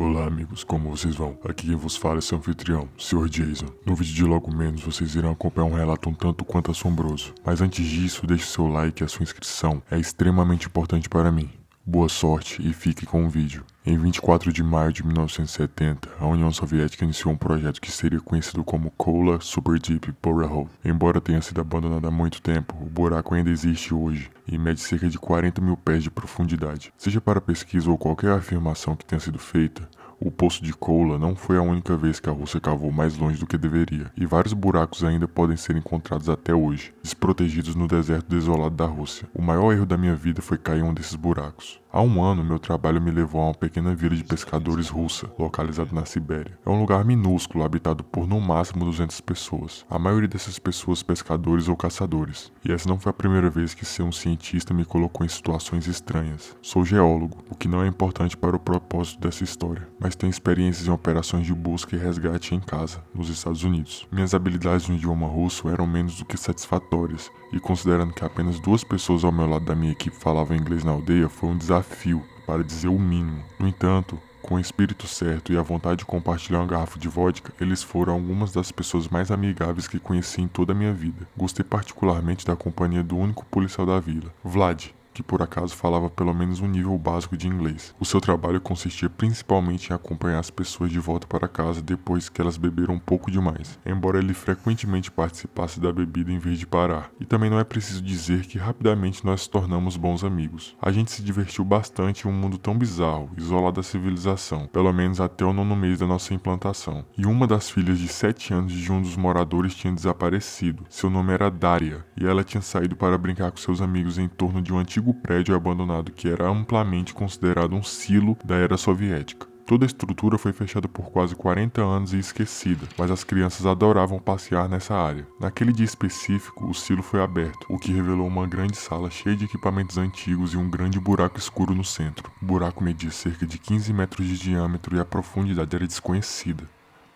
Olá amigos, como vocês vão? Aqui quem vos fala é seu anfitrião, Sr. Jason. No vídeo de logo menos vocês irão acompanhar um relato um tanto quanto assombroso. Mas antes disso, deixe seu like e a sua inscrição, é extremamente importante para mim. Boa sorte e fique com o vídeo. Em 24 de maio de 1970, a União Soviética iniciou um projeto que seria conhecido como Kola Super Deep Borehole. Embora tenha sido abandonado há muito tempo, o buraco ainda existe hoje e mede cerca de 40 mil pés de profundidade. Seja para pesquisa ou qualquer afirmação que tenha sido feita, o poço de Kola não foi a única vez que a Rússia cavou mais longe do que deveria, e vários buracos ainda podem ser encontrados até hoje, desprotegidos no deserto desolado da Rússia. O maior erro da minha vida foi cair em um desses buracos. Há um ano, meu trabalho me levou a uma pequena vila de pescadores russa, localizada na Sibéria. É um lugar minúsculo, habitado por no máximo 200 pessoas. A maioria dessas pessoas pescadores ou caçadores. E essa não foi a primeira vez que ser um cientista me colocou em situações estranhas. Sou geólogo, o que não é importante para o propósito dessa história, mas tenho experiências em operações de busca e resgate em casa, nos Estados Unidos. Minhas habilidades no idioma russo eram menos do que satisfatórias, e considerando que apenas 2 pessoas ao meu lado da minha equipe falavam inglês na aldeia, foi um desafio, para dizer o mínimo. No entanto, com o espírito certo e a vontade de compartilhar uma garrafa de vodka, eles foram algumas das pessoas mais amigáveis que conheci em toda a minha vida. Gostei particularmente da companhia do único policial da vila, Vlad, que por acaso falava pelo menos um nível básico de inglês. O seu trabalho consistia principalmente em acompanhar as pessoas de volta para casa depois que elas beberam um pouco demais, embora ele frequentemente participasse da bebida em vez de parar. E também não é preciso dizer que rapidamente nós se tornamos bons amigos. A gente se divertiu bastante em um mundo tão bizarro, isolado da civilização, pelo menos até o 9º mês da nossa implantação. E uma das filhas de 7 anos de um dos moradores tinha desaparecido. Seu nome era Daria, e ela tinha saído para brincar com seus amigos em torno de um antigo prédio abandonado que era amplamente considerado um silo da era soviética. Toda a estrutura foi fechada por quase 40 anos e esquecida, mas as crianças adoravam passear nessa área. Naquele dia específico, o silo foi aberto, o que revelou uma grande sala cheia de equipamentos antigos e um grande buraco escuro no centro. O buraco media cerca de 15 metros de diâmetro e a profundidade era desconhecida.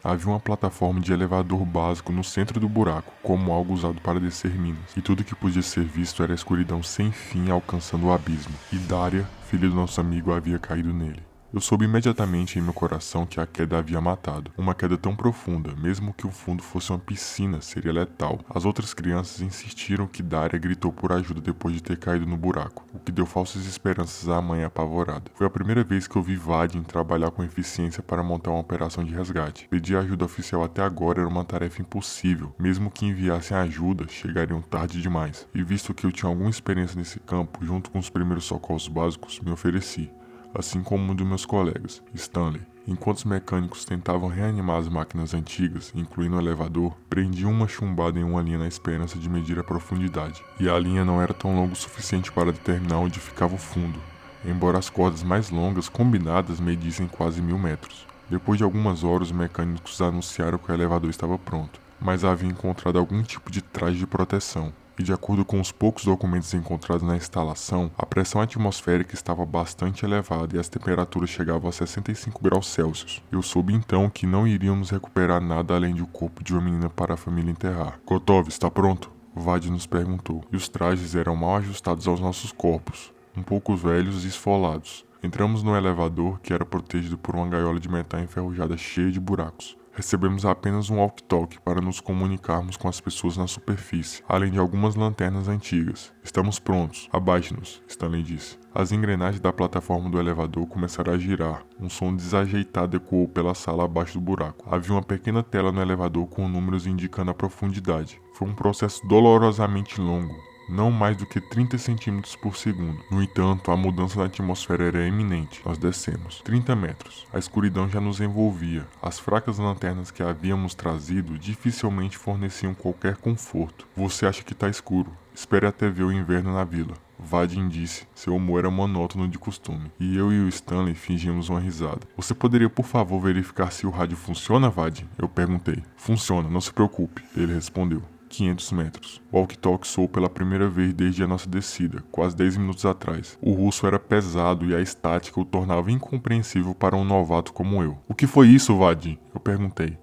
Havia uma plataforma de elevador básico no centro do buraco, como algo usado para descer minas, e tudo que podia ser visto era a escuridão sem fim alcançando o abismo, e Daria, filha do nosso amigo, havia caído nele. Eu soube imediatamente em meu coração que a queda havia matado. Uma queda tão profunda, mesmo que o fundo fosse uma piscina, seria letal. As outras crianças insistiram que Daria gritou por ajuda depois de ter caído no buraco, o que deu falsas esperanças à mãe apavorada. Foi a primeira vez que eu vi Vadim trabalhar com eficiência para montar uma operação de resgate. Pedir ajuda oficial até agora era uma tarefa impossível. Mesmo que enviassem ajuda, chegariam tarde demais. E visto que eu tinha alguma experiência nesse campo, junto com os primeiros socorros básicos, me ofereci. Assim como um dos meus colegas, Stanley. Enquanto os mecânicos tentavam reanimar as máquinas antigas, incluindo o elevador, prendiam uma chumbada em uma linha na esperança de medir a profundidade. E a linha não era tão longa o suficiente para determinar onde ficava o fundo, embora as cordas mais longas combinadas medissem quase 1000 metros. Depois de algumas horas, os mecânicos anunciaram que o elevador estava pronto, mas havia encontrado algum tipo de traje de proteção. E de acordo com os poucos documentos encontrados na instalação, a pressão atmosférica estava bastante elevada e as temperaturas chegavam a 65 graus Celsius. Eu soube então que não iríamos recuperar nada além de o corpo de uma menina para a família enterrar. Kotov, está pronto? Vadim nos perguntou. E os trajes eram mal ajustados aos nossos corpos, um pouco velhos e esfolados. Entramos no elevador, que era protegido por uma gaiola de metal enferrujada cheia de buracos. Recebemos apenas um walkie-talkie para nos comunicarmos com as pessoas na superfície, além de algumas lanternas antigas. Estamos prontos, abaixe-nos, Stanley disse. As engrenagens da plataforma do elevador começaram a girar. Um som desajeitado ecoou pela sala abaixo do buraco. Havia uma pequena tela no elevador com números indicando a profundidade. Foi um processo dolorosamente longo. Não mais do que 30 centímetros por segundo. No entanto, a mudança na atmosfera era iminente. Nós descemos. 30 metros. A escuridão já nos envolvia. As fracas lanternas que havíamos trazido dificilmente forneciam qualquer conforto. Você acha que está escuro? Espere até ver o inverno na vila. Vadim disse. Seu humor era monótono de costume. E eu e o Stanley fingimos uma risada. Você poderia, por favor, verificar se o rádio funciona, Vadim? Eu perguntei. Funciona, não se preocupe. Ele respondeu. 500 metros. O walkie-talkie soou pela primeira vez desde a nossa descida, quase 10 minutos atrás. O russo era pesado e a estática o tornava incompreensível para um novato como eu. O que foi isso, Vadim? Eu perguntei.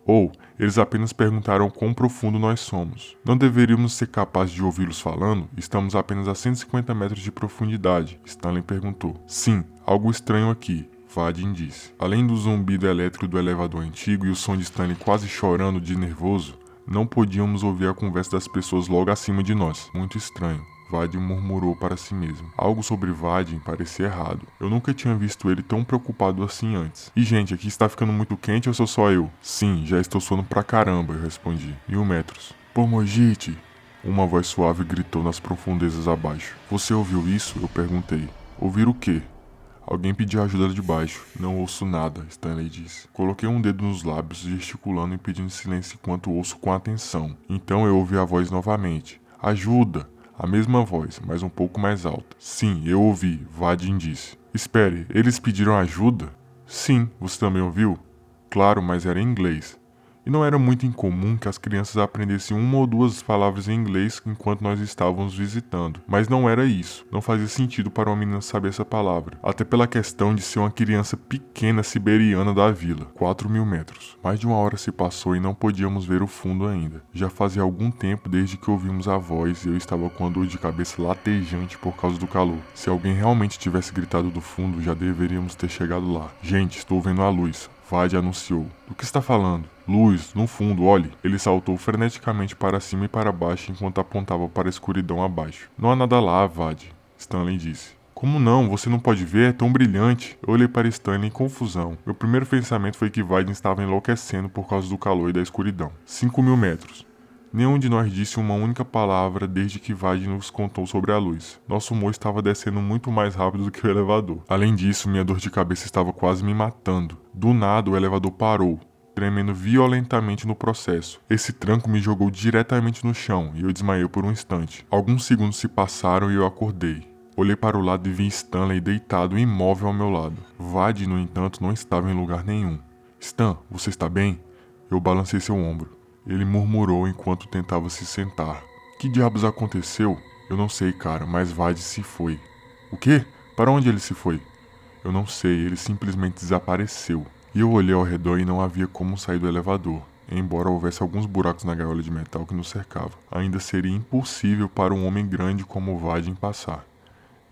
Eles apenas perguntaram quão profundo nós somos. Não deveríamos ser capazes de ouvi-los falando? Estamos apenas a 150 metros de profundidade, Stanley perguntou. Sim, algo estranho aqui. Vadim disse. Além do zumbido elétrico do elevador antigo e o som de Stanley quase chorando de nervoso, não podíamos ouvir a conversa das pessoas logo acima de nós. Muito estranho. Vadim murmurou para si mesmo. Algo sobre Vadim parecia errado. Eu nunca tinha visto ele tão preocupado assim antes. E gente, aqui está ficando muito quente ou sou só eu? Sim, já estou suando pra caramba, eu respondi. 1000 metros. Pomojite! Uma voz suave gritou nas profundezas abaixo. Você ouviu isso? Eu perguntei. Ouvir o quê? Alguém pediu ajuda de baixo. Não ouço nada, Stanley disse. Coloquei um dedo nos lábios, gesticulando e pedindo silêncio enquanto ouço com atenção. Então eu ouvi a voz novamente. Ajuda! A mesma voz, mas um pouco mais alta. Sim, eu ouvi, Vadim disse. Espere, eles pediram ajuda? Sim, você também ouviu? Claro, mas era em inglês. E não era muito incomum que as crianças aprendessem uma ou duas palavras em inglês enquanto nós estávamos visitando. Mas não era isso. Não fazia sentido para uma menina saber essa palavra. Até pela questão de ser uma criança pequena siberiana da vila. 4000 metros. Mais de uma hora se passou e não podíamos ver o fundo ainda. Já fazia algum tempo desde que ouvimos a voz e eu estava com a dor de cabeça latejante por causa do calor. Se alguém realmente tivesse gritado do fundo, já deveríamos ter chegado lá. Gente, estou vendo a luz. Vadim anunciou. Do que está falando? Luz, no fundo, olhe. Ele saltou freneticamente para cima e para baixo enquanto apontava para a escuridão abaixo. Não há nada lá, Vadim, Stanley disse. Como não? Você não pode ver? É tão brilhante. Eu olhei para Stanley em confusão. Meu primeiro pensamento foi que Vadim estava enlouquecendo por causa do calor e da escuridão. 5000 metros. Nenhum de nós disse uma única palavra desde que Vadim nos contou sobre a luz. Nosso humor estava descendo muito mais rápido do que o elevador. Além disso, minha dor de cabeça estava quase me matando. Do nada, o elevador parou, tremendo violentamente no processo. Esse tranco me jogou diretamente no chão e eu desmaiei por um instante. Alguns segundos se passaram e eu acordei. Olhei para o lado e vi Stanley deitado imóvel ao meu lado. Vadim, no entanto, não estava em lugar nenhum. Stan, você está bem? Eu balancei seu ombro. Ele murmurou enquanto tentava se sentar. Que diabos aconteceu? Eu não sei, cara, mas Vadim se foi. O quê? Para onde ele se foi? Eu não sei, ele simplesmente desapareceu. E eu olhei ao redor e não havia como sair do elevador. Embora houvesse alguns buracos na gaiola de metal que nos cercava, ainda seria impossível para um homem grande como Vadim passar.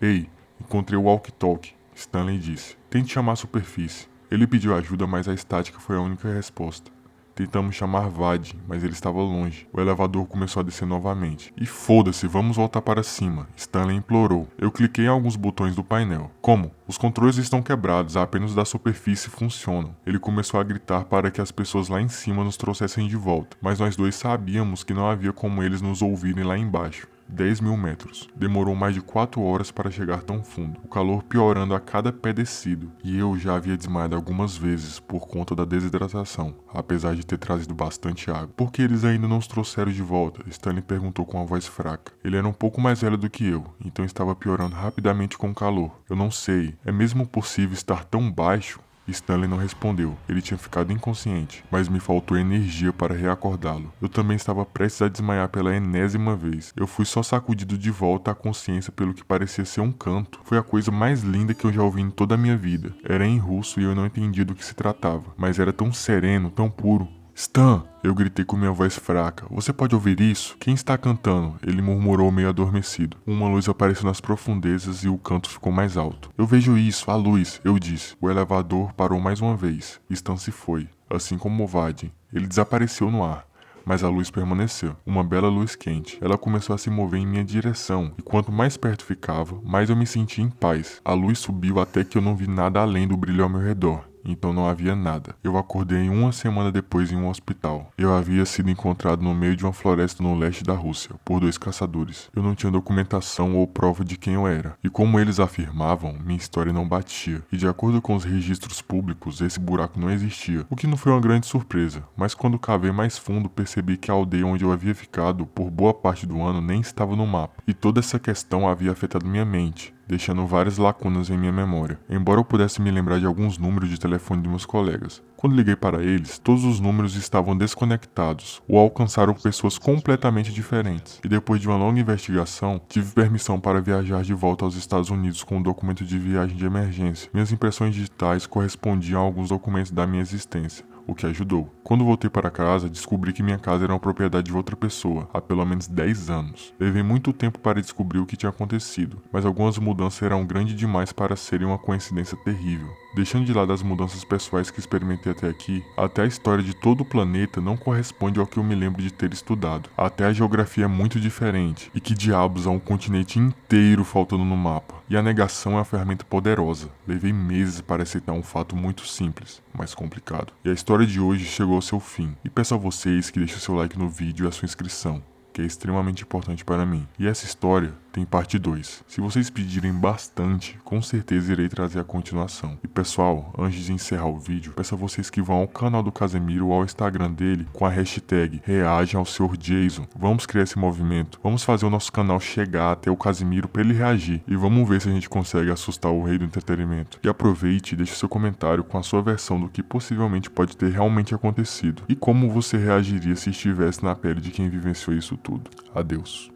Ei, encontrei o walkie-talkie, Stanley disse. Tente chamar a superfície. Ele pediu ajuda, mas a estática foi a única resposta. Tentamos chamar Vadim, mas ele estava longe. O elevador começou a descer novamente. E foda-se, vamos voltar para cima, Stanley implorou. Eu cliquei em alguns botões do painel. Como? Os controles estão quebrados, apenas os da superfície funcionam. Ele começou a gritar para que as pessoas lá em cima nos trouxessem de volta, mas nós dois sabíamos que não havia como eles nos ouvirem lá embaixo. 10.000 metros. Demorou mais de 4 horas para chegar tão fundo, o calor piorando a cada pé descido, e eu já havia desmaiado algumas vezes por conta da desidratação, apesar de ter trazido bastante água. Por que eles ainda não os trouxeram de volta? Stanley perguntou com uma voz fraca. Ele era um pouco mais velho do que eu, então estava piorando rapidamente com o calor. Eu não sei, é mesmo possível estar tão baixo? Stanley não respondeu. Ele tinha ficado inconsciente, mas me faltou energia para reacordá-lo. Eu também estava prestes a desmaiar pela enésima vez. Eu fui só sacudido de volta à consciência pelo que parecia ser um canto. Foi a coisa mais linda que eu já ouvi em toda a minha vida. Era em russo e eu não entendia do que se tratava, mas era tão sereno, tão puro. Stan! Eu gritei com minha voz fraca. Você pode ouvir isso? Quem está cantando? Ele murmurou meio adormecido. Uma luz apareceu nas profundezas e o canto ficou mais alto. Eu vejo isso, a luz, eu disse. O elevador parou mais uma vez. Stan se foi, assim como Vadim. Ele desapareceu no ar. Mas a luz permaneceu, uma bela luz quente. Ela começou a se mover em minha direção, e quanto mais perto ficava, mais eu me sentia em paz. A luz subiu até que eu não vi nada além do brilho ao meu redor. Então não havia nada. Eu acordei uma semana depois em um hospital. Eu havia sido encontrado no meio de uma floresta no leste da Rússia, por 2 caçadores. Eu não tinha documentação ou prova de quem eu era. E como eles afirmavam, minha história não batia. E de acordo com os registros públicos, esse buraco não existia. O que não foi uma grande surpresa. Mas quando cavei mais fundo, percebi que a aldeia onde eu havia ficado, por boa parte do ano, nem estava no mapa. E toda essa questão havia afetado minha mente, deixando várias lacunas em minha memória, embora eu pudesse me lembrar de alguns números de telefone de meus colegas. Quando liguei para eles, todos os números estavam desconectados ou alcançaram pessoas completamente diferentes. E depois de uma longa investigação, tive permissão para viajar de volta aos Estados Unidos com um documento de viagem de emergência. Minhas impressões digitais correspondiam a alguns documentos da minha existência, o que ajudou. Quando voltei para casa, descobri que minha casa era uma propriedade de outra pessoa, há pelo menos 10 anos. Levei muito tempo para descobrir o que tinha acontecido, mas algumas mudanças eram grandes demais para serem uma coincidência terrível. Deixando de lado as mudanças pessoais que experimentei até aqui, até a história de todo o planeta não corresponde ao que eu me lembro de ter estudado. Até a geografia é muito diferente, e que diabos há um continente inteiro faltando no mapa. E a negação é uma ferramenta poderosa. Levei meses para aceitar um fato muito simples, mas complicado. E a história de hoje chegou ao seu fim. E peço a vocês que deixem seu like no vídeo e a sua inscrição, que é extremamente importante para mim. E essa história tem parte 2. Se vocês pedirem bastante, com certeza irei trazer a continuação. E pessoal, antes de encerrar o vídeo, peço a vocês que vão ao canal do Casemiro ou ao Instagram dele com a hashtag Reagem ao Sr. Jason. Vamos criar esse movimento. Vamos fazer o nosso canal chegar até o Casemiro para ele reagir. E vamos ver se a gente consegue assustar o rei do entretenimento. E aproveite e deixe seu comentário com a sua versão do que possivelmente pode ter realmente acontecido. E como você reagiria se estivesse na pele de quem vivenciou isso tudo. Adeus.